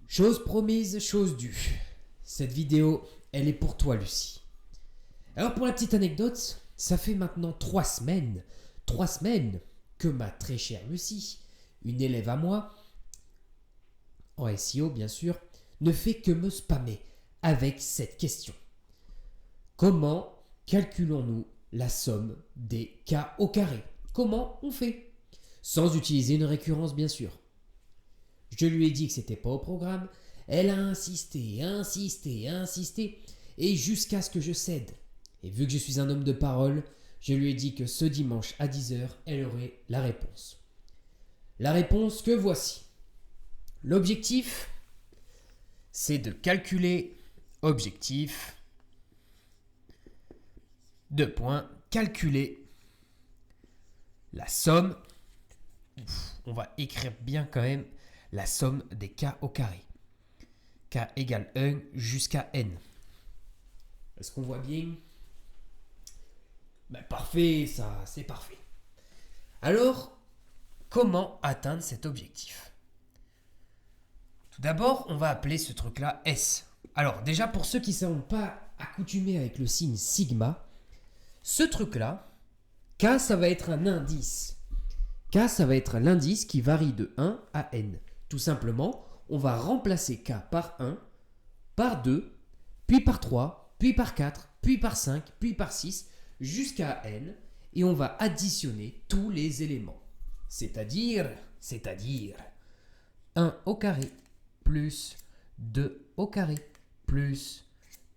Chose promise, chose due. Cette vidéo, elle est pour toi, Lucie. Alors pour la petite anecdote, ça fait maintenant 3 semaines que ma très chère Lucie, une élève à moi, en SEO bien sûr, ne fait que me spammer avec cette question. Comment calculons-nous la somme des cas au carré? Comment on fait? Sans utiliser une récurrence bien sûr. Je lui ai dit que c'était pas au programme, elle a insisté, et jusqu'à ce que je cède. Et vu que je suis un homme de parole, je lui ai dit que ce dimanche à 10h, elle aurait la réponse. La réponse que voici. L'objectif, c'est de calculer objectif, calculer la somme, on va écrire bien quand même, la somme des k au carré. K égale 1 jusqu'à n. Est-ce qu'on voit bien? Parfait, ça, c'est parfait. Alors, comment atteindre cet objectif? Tout d'abord, on va appeler ce truc-là S. Alors, déjà, pour ceux qui ne sont pas accoutumés avec le signe sigma, ce truc-là, K, ça va être un indice. K, ça va être l'indice qui varie de 1 à n. Tout simplement, on va remplacer K par 1, par 2, puis par 3, puis par 4, puis par 5, puis par 6, jusqu'à n, et on va additionner tous les éléments. C'est-à-dire 1 au carré, plus 2 au carré, plus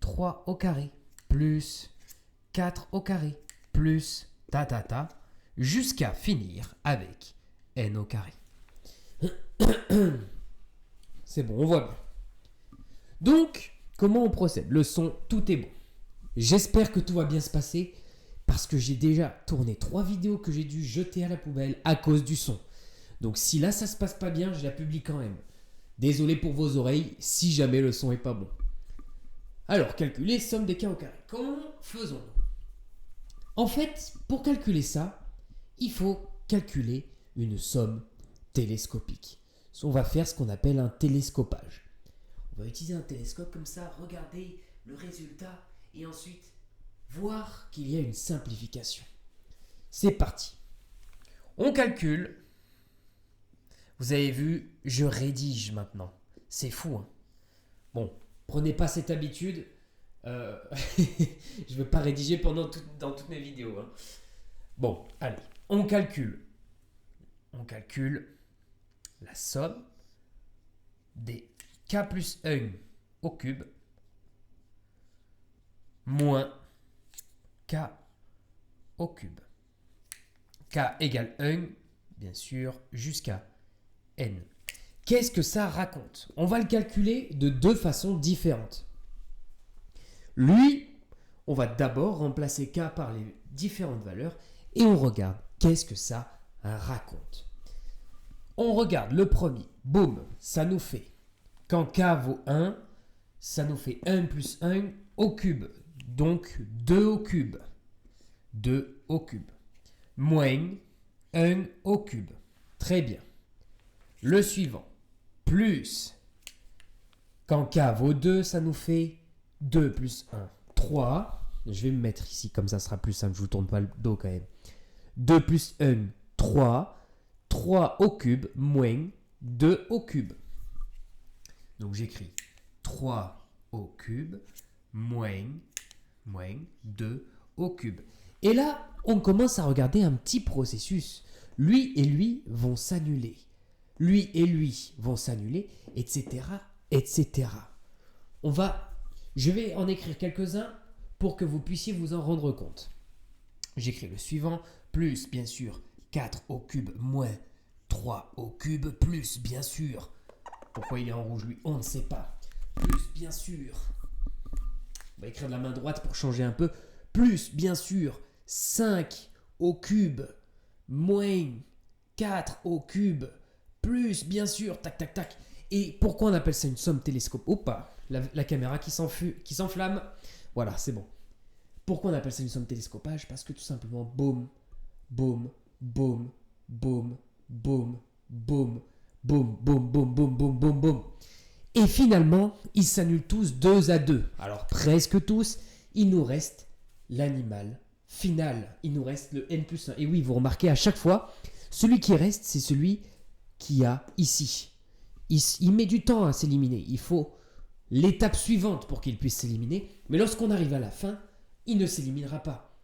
3 au carré, plus 4 au carré, plus jusqu'à finir avec n au carré. C'est bon, on voit bien. Donc, comment on procède? Le son, tout est bon. J'espère que tout va bien se passer parce que j'ai déjà tourné 3 vidéos que j'ai dû jeter à la poubelle à cause du son. Donc si là ça se passe pas bien, je la publie quand même. Désolé pour vos oreilles si jamais le son est pas bon. Alors, calculer somme des k au carré. Comment faisons-nous? En fait, pour calculer ça, il faut calculer une somme télescopique. On va faire ce qu'on appelle un télescopage. On va utiliser un télescope comme ça, regarder le résultat et ensuite voir qu'il y a une simplification. C'est parti. On calcule. Vous avez vu, je rédige maintenant. C'est fou, hein? Bon, prenez pas cette habitude. Je ne veux pas rédiger dans toutes mes vidéos, hein. Bon, allez, on calcule. On calcule la somme des k plus 1 au cube moins k au cube. K égale 1, bien sûr, jusqu'à n. Qu'est-ce que ça raconte? On va le calculer de 2 façons différentes. Lui, on va d'abord remplacer k par les différentes valeurs et on regarde qu'est-ce que ça raconte. On regarde le premier. Boum, ça nous fait, quand k vaut 1, ça nous fait 1 plus 1 au cube. Donc 2 au cube. 2 au cube. Moins 1 au cube. Très bien. Le suivant. Plus, quand k vaut 2, ça nous fait 2 plus 1, 3. Je vais me mettre ici, comme ça sera plus simple, je ne vous tourne pas le dos quand même. 2 plus 1, 3. 3 au cube moins 2 au cube. Donc j'écris 3 au cube moins 2 au cube. Et là, on commence à regarder un petit processus. Lui et lui vont s'annuler. Lui et lui vont s'annuler, etc., etc. Je vais en écrire quelques-uns pour que vous puissiez vous en rendre compte. J'écris le suivant, plus bien sûr 4 au cube moins 3 au cube, plus bien sûr, pourquoi il est en rouge lui, on ne sait pas, plus bien sûr, on va écrire de la main droite pour changer un peu, plus bien sûr 5 au cube moins 4 au cube, plus bien sûr, tac tac tac. Et pourquoi on appelle ça une somme télescope? Opa, la caméra qui s'enflamme, voilà, c'est bon. Pourquoi on appelle ça une somme télescopage? Parce que tout simplement, boum, boum, boum, boum, boum, boum, boum, boum, boum, boum, boum, boum, boum. Et finalement, ils s'annulent tous 2 à 2. Alors presque tous, il nous reste l'animal final. Il nous reste le n plus 1. Et oui, vous remarquez à chaque fois, celui qui reste, c'est celui qui a ici. Il met du temps à s'éliminer. Il faut l'étape suivante pour qu'il puisse s'éliminer. Mais lorsqu'on arrive à la fin, il ne s'éliminera pas.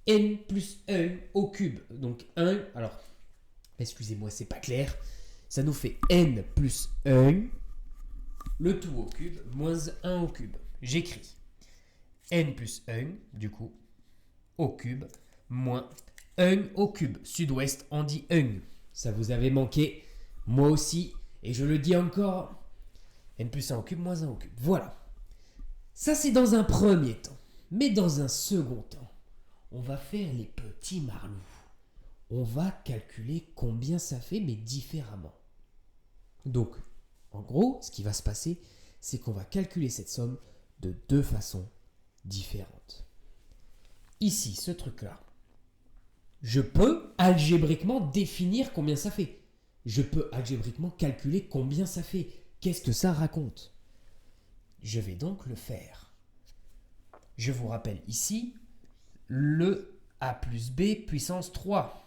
N plus 1 au cube. Donc 1, alors, excusez-moi, c'est pas clair. Ça nous fait n plus 1, le tout au cube, moins 1 au cube. J'écris n plus 1, du coup, au cube, moins 1 au cube. Sud-ouest, on dit 1. Ça vous avait manqué, moi aussi, et je le dis encore, n plus 1 au cube, moins 1 au cube. Voilà. Ça, c'est dans un premier temps. Mais dans un second temps, on va faire les petits marlous. On va calculer combien ça fait, mais différemment. Donc, en gros, ce qui va se passer, c'est qu'on va calculer cette somme de 2 façons différentes. Ici, ce truc-là, je peux algébriquement définir combien ça fait. Je peux algébriquement calculer combien ça fait. Qu'est-ce que ça raconte? Je vais donc le faire. Je vous rappelle ici le a plus b puissance 3.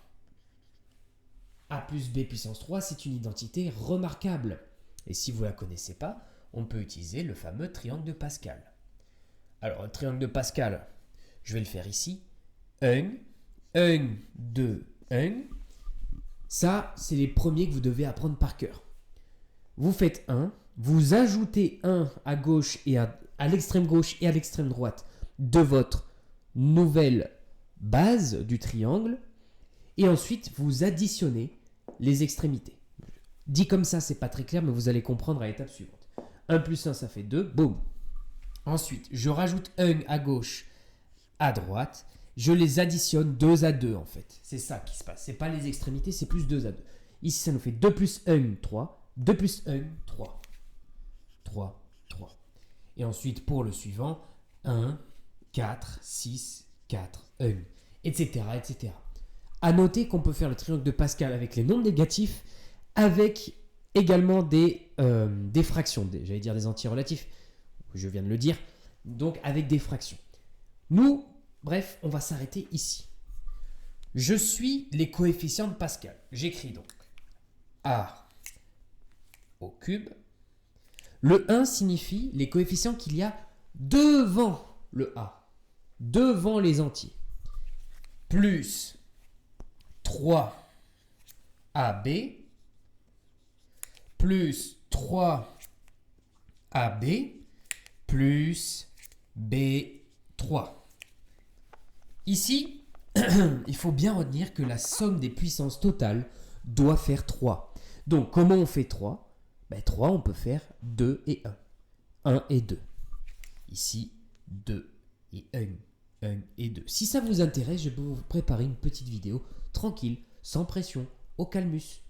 A plus b puissance 3, c'est une identité remarquable. Et si vous ne la connaissez pas, on peut utiliser le fameux triangle de Pascal. Alors, le triangle de Pascal, je vais le faire ici. 1, 2, 1. Ça, c'est les premiers que vous devez apprendre par cœur. Vous faites 1, vous ajoutez 1 à gauche et à l'extrême gauche et à l'extrême droite de votre nouvelle base du triangle. Et ensuite, vous additionnez les extrémités. Dit comme ça, c'est pas très clair, mais vous allez comprendre à l'étape suivante. 1 plus 1, ça fait 2, boum. Ensuite, je rajoute 1 à gauche, à droite. Je les additionne 2 à 2 en fait. C'est ça qui se passe. C'est pas les extrémités, c'est plus 2 à 2. Ici, ça nous fait 2 plus 1, 3. 2 plus 1, 3. 3, 3. Et ensuite, pour le suivant, 1, 4, 6, 4, 1, etc., etc. À noter qu'on peut faire le triangle de Pascal avec les nombres négatifs, avec également des fractions, j'allais dire des antirelatifs, je viens de le dire, donc avec des fractions. Nous, bref, on va s'arrêter ici. Je suis les coefficients de Pascal. J'écris donc a au cube. Le 1 signifie les coefficients qu'il y a devant le a, devant les entiers, plus 3ab plus 3ab plus b3. Ici, il faut bien retenir que la somme des puissances totales doit faire 3. Donc, comment on fait 3 ? 3, on peut faire 2 et 1. 1 et 2. Ici, 2 et 1. 1 et 2. Si ça vous intéresse, je peux vous préparer une petite vidéo tranquille, sans pression, au calmus,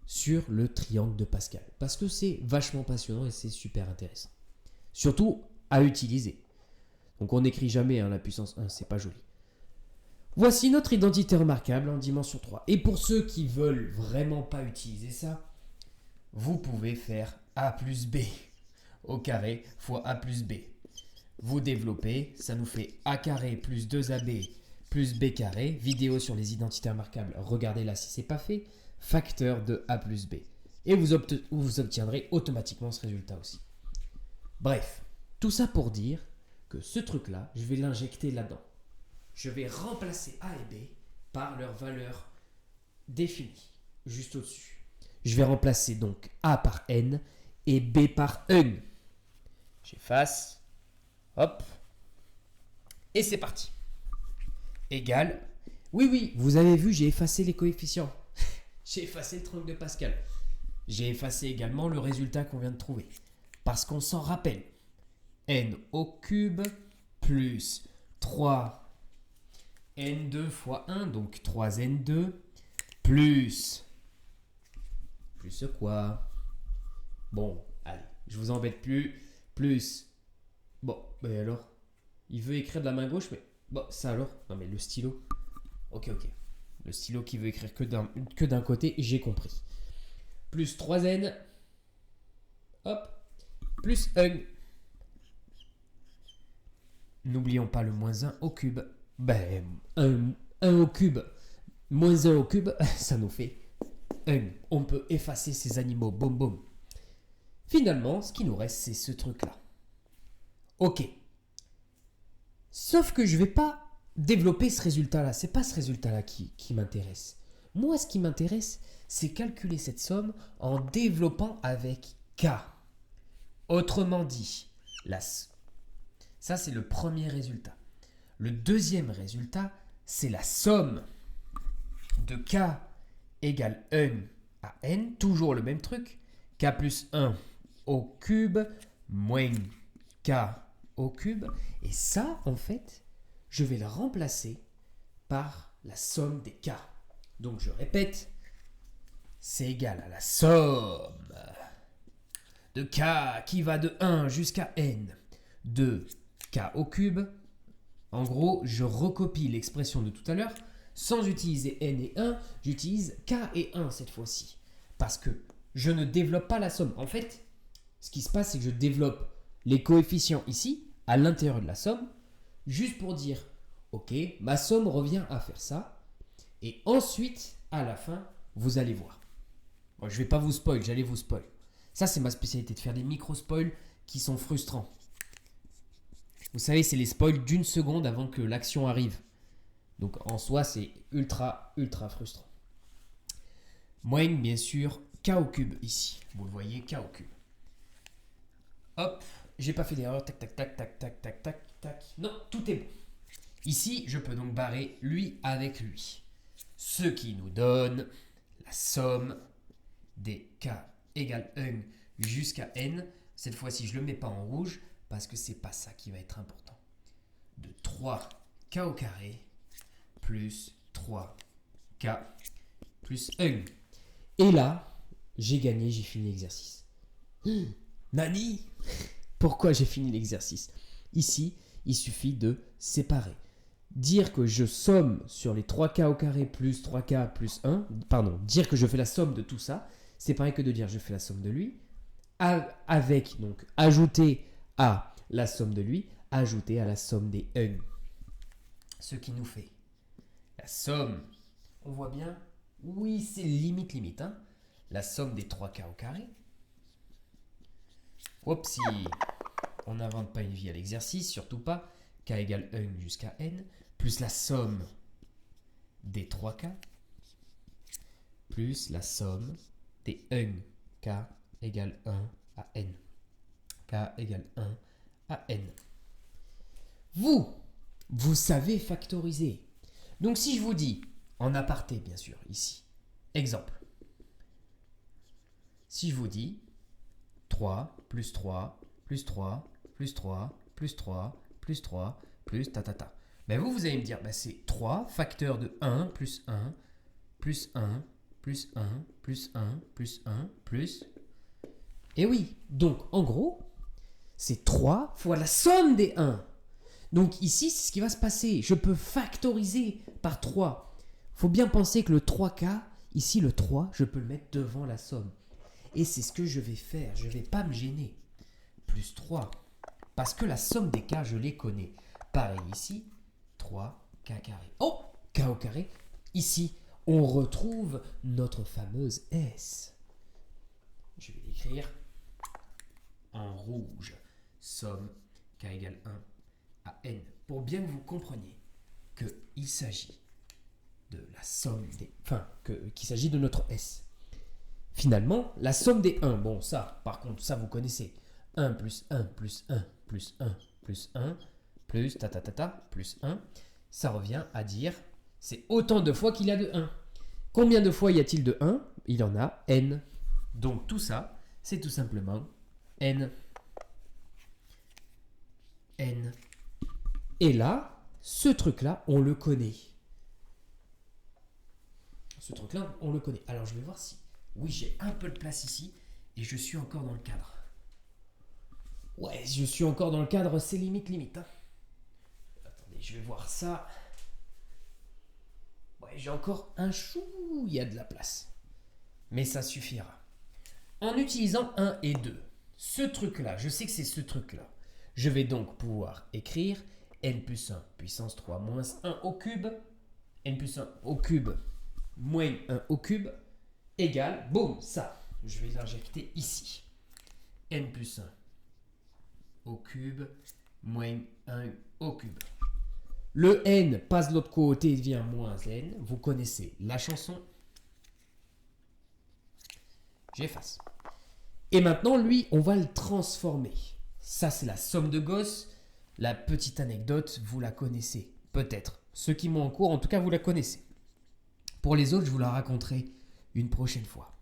sur le triangle de Pascal. Parce que c'est vachement passionnant et c'est super intéressant. Surtout à utiliser. Donc on n'écrit jamais la puissance 1, c'est pas joli. Voici notre identité remarquable en dimension 3. Et pour ceux qui veulent vraiment pas utiliser ça, vous pouvez faire a plus b au carré fois a plus b. Vous développez, ça nous fait a carré plus 2ab plus b carré. Vidéo sur les identités remarquables, regardez-la si ce n'est pas fait. Facteur de a plus b. Et vous obtiendrez automatiquement ce résultat aussi. Bref, tout ça pour dire que ce truc-là, je vais l'injecter là-dedans. Je vais remplacer a et b par leur valeur définie, juste au-dessus. Je vais remplacer donc a par n et b par 1. J'efface. Hop. Et c'est parti. Égal. Oui, vous avez vu, j'ai effacé les coefficients. J'ai effacé le triangle de Pascal. J'ai effacé également le résultat qu'on vient de trouver. Parce qu'on s'en rappelle. N au cube plus 3n2 fois 1, donc 3n2, plus quoi? Bon, allez, je vous embête plus. Plus, bon, mais alors, il veut écrire de la main gauche, mais bon, ça alors? Non, mais le stylo. Ok. Le stylo qui veut écrire que d'un côté, j'ai compris. Plus 3n, hop, plus 1. N'oublions pas le moins 1 au cube. Ben, 1 au cube, moins 1 au cube, ça nous fait 1. On peut effacer ces animaux. Boum, boum. Finalement, ce qui nous reste, c'est ce truc-là. Ok. Sauf que je ne vais pas développer ce résultat-là. Ce n'est pas ce résultat-là qui m'intéresse. Moi, ce qui m'intéresse, c'est calculer cette somme en développant avec K. Autrement dit, ça c'est le premier résultat. Le deuxième résultat, c'est la somme de K égale 1 à N, toujours le même truc, K plus 1 au cube moins K au cube. Et ça, en fait, je vais le remplacer par la somme des K. Donc je répète, c'est égal à la somme de K qui va de 1 jusqu'à N de K au cube. En gros, je recopie l'expression de tout à l'heure. Sans utiliser N et 1, j'utilise K et 1 cette fois-ci. Parce que je ne développe pas la somme. En fait, ce qui se passe, c'est que je développe les coefficients ici, à l'intérieur de la somme, juste pour dire, ok, ma somme revient à faire ça. Et ensuite, à la fin, vous allez voir. Bon, je ne vais pas vous spoil, j'allais vous spoil. Ça, c'est ma spécialité, de faire des micro-spoils qui sont frustrants. Vous savez, c'est les spoils d'une seconde avant que l'action arrive. Donc, en soi, c'est ultra, ultra frustrant. Moins, bien sûr, K au cube ici. Vous le voyez, K au cube. Hop, j'ai pas fait d'erreur. Tac, tac, tac, tac, tac, tac, tac, tac. Non, tout est bon. Ici, je peux donc barrer lui avec lui. Ce qui nous donne la somme des K égale 1 jusqu'à N. Cette fois-ci, je ne le mets pas en rouge parce que c'est pas ça qui va être important. De 3K au carré plus 3K plus 1. Et là, j'ai gagné, j'ai fini l'exercice. Nani? Pourquoi j'ai fini l'exercice? Ici, il suffit de séparer. Dire que je somme sur les 3K au carré plus 3K plus 1, pardon, dire que je fais la somme de tout ça, c'est pareil que de dire je fais la somme de lui, avec, donc, ajouter à la somme de lui, ajouter à la somme des 1. Ce qui nous fait la somme, on voit bien, oui, c'est limite, hein, la somme des 3K au carré. Oups, on n'invente pas une vie à l'exercice, surtout pas. K égale 1 jusqu'à N, plus la somme des 3K, plus la somme des 1. K égale 1 à N. K égale 1 à N. Vous savez factoriser. Donc si je vous dis, en aparté bien sûr, ici, exemple. Si je vous dis 3 plus 3 plus 3 plus 3 plus 3 plus 3 plus ta. Ben vous allez me dire, ben c'est 3 facteurs de 1 plus 1 plus 1 plus 1 plus 1 plus 1 plus... Et oui, donc en gros, c'est 3 fois la somme des 1. Donc ici, c'est ce qui va se passer. Je peux factoriser par 3. Il faut bien penser que le 3K, ici le 3, je peux le mettre devant la somme. Et c'est ce que je vais faire. Je ne vais pas me gêner. Plus 3. Parce que la somme des K, je les connais. Pareil ici, 3K carré. Oh, K au carré. Ici, on retrouve notre fameuse S. Je vais l'écrire en rouge. Somme K égale 1 à N. Pour bien que vous compreniez qu'il s'agit de la somme des... Enfin, qu'il s'agit de notre S. Finalement, la somme des 1, bon ça, par contre, ça vous connaissez. 1 plus 1 plus 1 plus 1 plus 1 plus plus 1, ça revient à dire, c'est autant de fois qu'il y a de 1. Combien de fois y a-t-il de 1? Il y en a n. Donc tout ça, c'est tout simplement n. N. Et là, ce truc-là, on le connaît. Ce truc-là, on le connaît. Alors je vais voir si... Oui, j'ai un peu de place ici et je suis encore dans le cadre. Ouais, je suis encore dans le cadre, c'est limite. Hein. Attendez, je vais voir ça. Ouais, j'ai encore un chou, il y a de la place. Mais ça suffira. En utilisant 1 et 2, ce truc-là, je sais que c'est ce truc-là. Je vais donc pouvoir écrire n plus 1 puissance 3 moins 1 au cube, n plus 1 au cube moins 1 au cube, égale, boum, ça. Je vais l'injecter ici. N plus 1 au cube moins 1 au cube. Le n passe de l'autre côté et devient moins n. Vous connaissez la chanson. J'efface. Et maintenant, lui, on va le transformer. Ça, c'est la somme de Gauss. La petite anecdote, vous la connaissez. Peut-être. Ceux qui m'ont en cours, en tout cas, vous la connaissez. Pour les autres, je vous la raconterai une prochaine fois.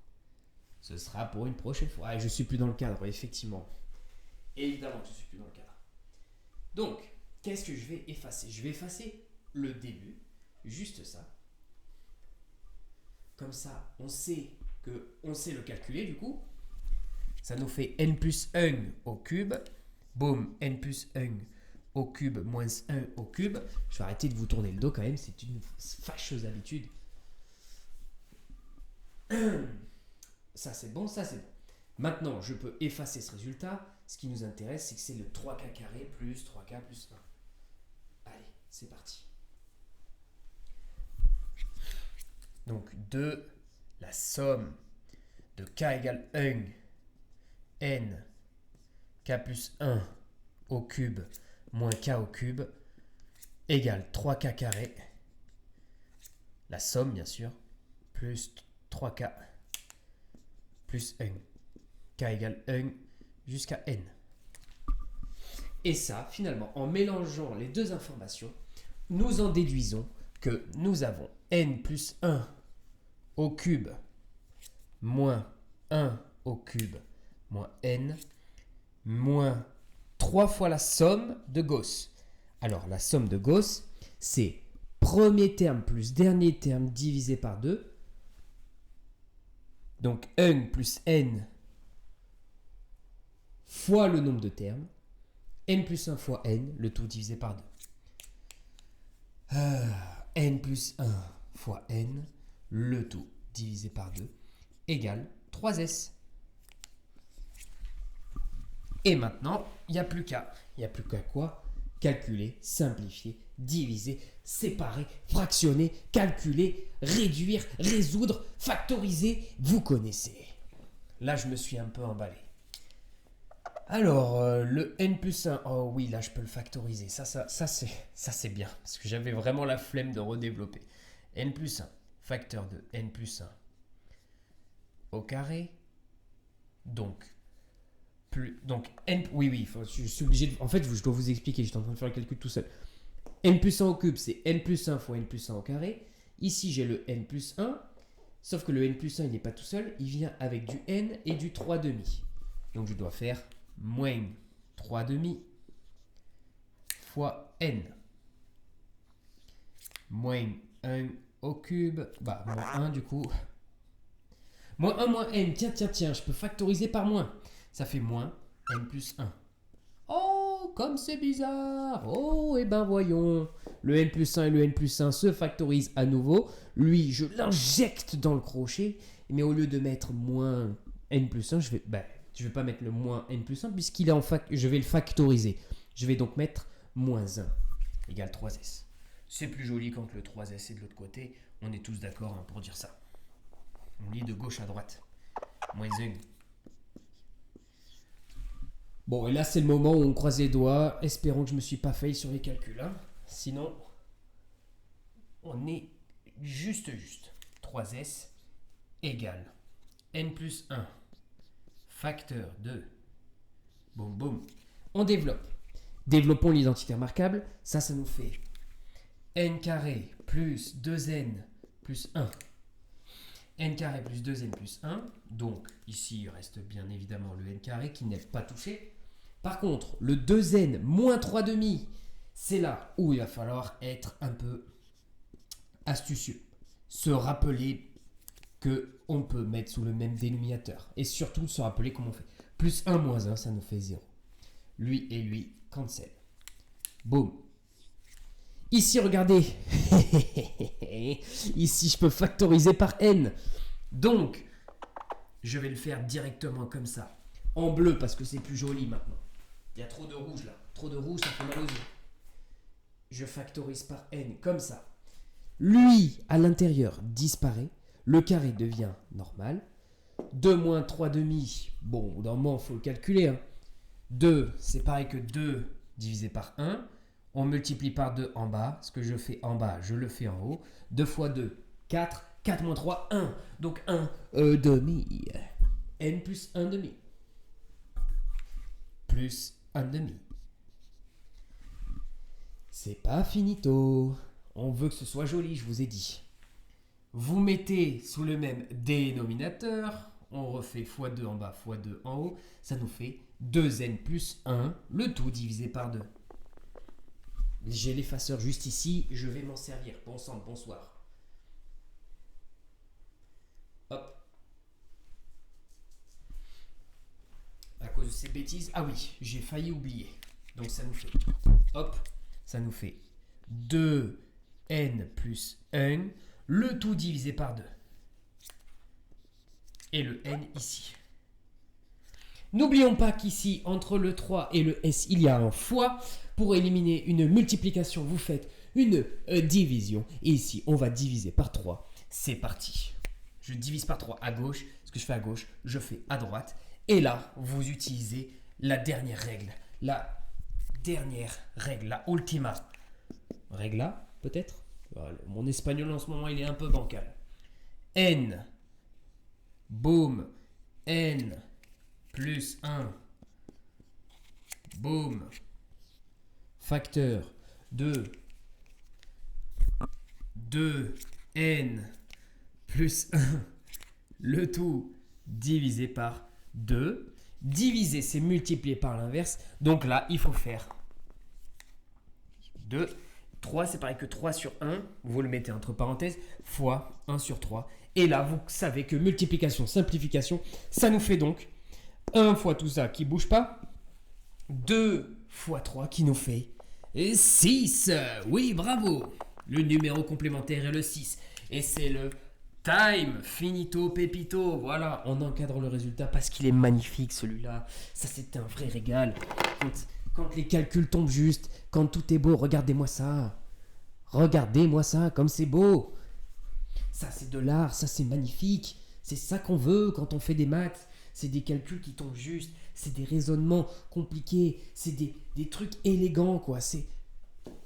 Ce sera pour une prochaine fois. Ah, je ne suis plus dans le cadre, effectivement. Évidemment que je ne suis plus dans le cadre. Donc, qu'est-ce que je vais effacer? Je vais effacer le début. Juste ça. Comme ça, on sait le calculer, du coup. Ça nous fait n plus 1 au cube. Boum, n plus 1 au cube moins 1 au cube. Je vais arrêter de vous tourner le dos quand même, c'est une fâcheuse habitude. Ça c'est bon, ça c'est bon. Maintenant, je peux effacer ce résultat. Ce qui nous intéresse, c'est que c'est le 3k carré plus 3k plus 1. Allez, c'est parti. Donc, de la somme de k égale 1 n k plus 1 au cube moins k au cube égale 3k carré, la somme bien sûr, plus 3k plus 1, k égale 1 jusqu'à n. Et ça, finalement, en mélangeant les deux informations, nous en déduisons que nous avons n plus 1 au cube moins 1 au cube moins n moins 3 fois la somme de Gauss. Alors, la somme de Gauss, c'est premier terme plus dernier terme divisé par 2. Donc, 1 plus n fois le nombre de termes. N plus 1 fois n, le tout divisé par 2. N plus 1 fois n, le tout divisé par 2, égale 3s. Et maintenant, il n'y a plus qu'à. Il n'y a plus qu'à quoi? Calculer, simplifier, diviser, séparer, fractionner, calculer, réduire, résoudre, factoriser. Vous connaissez. Là, je me suis un peu emballé. Alors, le n plus 1. Oh oui, là, je peux le factoriser. Ça c'est bien. Parce que j'avais vraiment la flemme de redévelopper. N plus 1. Facteur de n plus 1 au carré. Donc, n, oui, je suis obligé de, en fait, je dois vous expliquer, j'étais en train de faire le calcul tout seul. N plus 1 au cube, c'est n plus 1 fois n plus 1 au carré. Ici, j'ai le n plus 1, sauf que le n plus 1, il n'est pas tout seul, il vient avec du n et du 3 demi. Donc, je dois faire moins 3 demi fois n. Moins 1 au cube, moins 1 du coup. Moins 1 moins n, tiens, je peux factoriser par moins. Ça fait moins n plus 1. Oh, comme c'est bizarre. Oh, et ben voyons. Le n plus 1 et le n plus 1 se factorisent à nouveau. Lui, je l'injecte dans le crochet. Mais au lieu de mettre moins n plus 1, je vais pas mettre le moins n plus 1 puisqu'il est je vais le factoriser. Je vais donc mettre moins 1 égale 3s. C'est plus joli quand le 3s est de l'autre côté. On est tous d'accord pour dire ça. On lit de gauche à droite. Moins 1. Bon, et là, c'est le moment où on croise les doigts. Espérons que je ne me suis pas failli sur les calculs. Hein. Sinon, on est juste. 3s égale n plus 1 facteur de... Boum. On développe. Développons l'identité remarquable. Ça nous fait n carré plus 2n plus 1. N carré plus 2n plus 1. Donc, ici, il reste bien évidemment le n carré qui n'est pas touché. Par contre, le 2n moins 3 demi, c'est là où il va falloir être un peu astucieux. Se rappeler qu'on peut mettre sous le même dénominateur. Et surtout, se rappeler comment on fait. Plus 1 moins 1, ça nous fait 0. Lui et lui, cancel. Boum. Ici, regardez. Ici, je peux factoriser par n. Donc, je vais le faire directement comme ça. En bleu parce que c'est plus joli maintenant. Il y a trop de rouge là. Trop de rouge, ça fait mal aux yeux. Je factorise par n comme ça. Lui, à l'intérieur, disparaît. Le carré devient normal. 2 moins 3 demi. Bon, au bout d'un moment, il faut le calculer. Hein. 2, c'est pareil que 2 divisé par 1. On multiplie par 2 en bas. Ce que je fais en bas, je le fais en haut. 2 fois 2, 4. 4 moins 3, 1. Donc 1 demi. N plus 1 demi. Plus 1 demi. C'est pas finito. On veut que ce soit joli, je vous ai dit. Vous mettez sous le même dénominateur. On refait x2 en bas, x2 en haut. Ça nous fait 2n plus 1. Le tout divisé par 2. J'ai l'effaceur juste ici. Je vais m'en servir. Bon sang, bonsoir. Hop. À cause de ces bêtises. Ah oui, j'ai failli oublier. Donc ça nous fait. Hop. Ça nous fait 2n plus 1. Le tout divisé par 2. Et le n ici. N'oublions pas qu'ici, entre le 3 et le s, il y a un fois. Pour éliminer une multiplication, vous faites une division. Et ici, on va diviser par 3. C'est parti. Je divise par 3 à gauche. Ce que je fais à gauche, je fais à droite. Et là, vous utilisez la dernière règle. La dernière règle, la ultima. Regla, peut-être. Mon espagnol en ce moment, il est un peu bancal. N. Boum. N. Plus 1. Boum. Facteur de 2n plus 1. Le tout divisé par 2. Diviser, c'est multiplier par l'inverse. Donc là, il faut faire 2. 3, c'est pareil que 3 sur 1. Vous le mettez entre parenthèses. Fois 1 sur 3. Et là, vous savez que multiplication, simplification, ça nous fait donc 1 fois tout ça qui ne bouge pas. 2 fois 3 qui nous fait 6. Oui, bravo. Le numéro complémentaire est le 6. Et c'est le time finito pepito. Voilà, on encadre le résultat parce qu'il est magnifique celui-là. Ça, c'est un vrai régal. Quand les calculs tombent juste, quand tout est beau, regardez-moi ça. Regardez-moi ça, comme c'est beau. Ça, c'est de l'art, ça, c'est magnifique. C'est ça qu'on veut quand on fait des maths. C'est des calculs qui tombent juste. C'est des raisonnements compliqués. C'est des trucs élégants, quoi.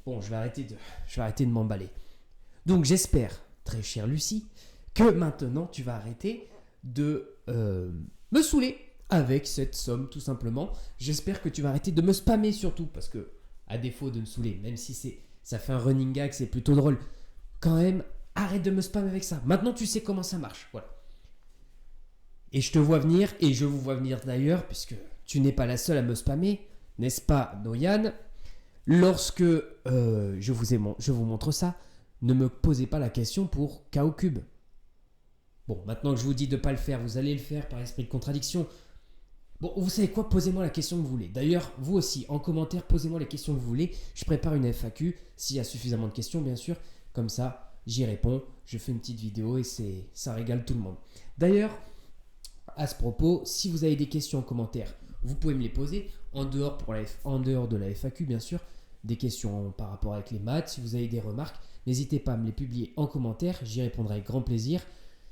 Bon, je vais arrêter de m'emballer. Donc, j'espère, très chère Lucie, que maintenant, tu vas arrêter de me saouler avec cette somme, tout simplement. J'espère que tu vas arrêter de me spammer, surtout, parce que, à défaut de me saouler, même si ça fait un running gag, c'est plutôt drôle, quand même, arrête de me spammer avec ça. Maintenant, tu sais comment ça marche. Voilà. Et je te vois venir, et je vous vois venir d'ailleurs, puisque tu n'es pas la seule à me spammer, n'est-ce pas, Noyan? Lorsque je vous montre ça, ne me posez pas la question pour k au cube. Bon, maintenant que je vous dis de ne pas le faire, vous allez le faire par esprit de contradiction. Bon, vous savez quoi? Posez-moi la question que vous voulez. D'ailleurs, vous aussi, en commentaire, posez-moi les questions que vous voulez. Je prépare une FAQ, s'il y a suffisamment de questions, bien sûr. Comme ça, j'y réponds, je fais une petite vidéo et ça régale tout le monde. D'ailleurs, à ce propos, si vous avez des questions en commentaire, vous pouvez me les poser en dehors de la FAQ, bien sûr. Des questions par rapport avec les maths, si vous avez des remarques, n'hésitez pas à me les publier en commentaire, j'y répondrai avec grand plaisir.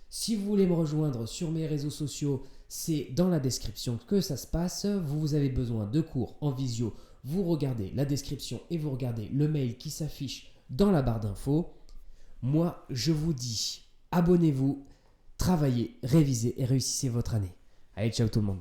Si vous voulez me rejoindre sur mes réseaux sociaux, c'est dans la description que ça se passe. Vous avez besoin de cours en visio, vous regardez la description et vous regardez le mail qui s'affiche dans la barre d'infos. Moi, je vous dis, abonnez-vous, travaillez, révisez et réussissez votre année. Allez, ciao tout le monde.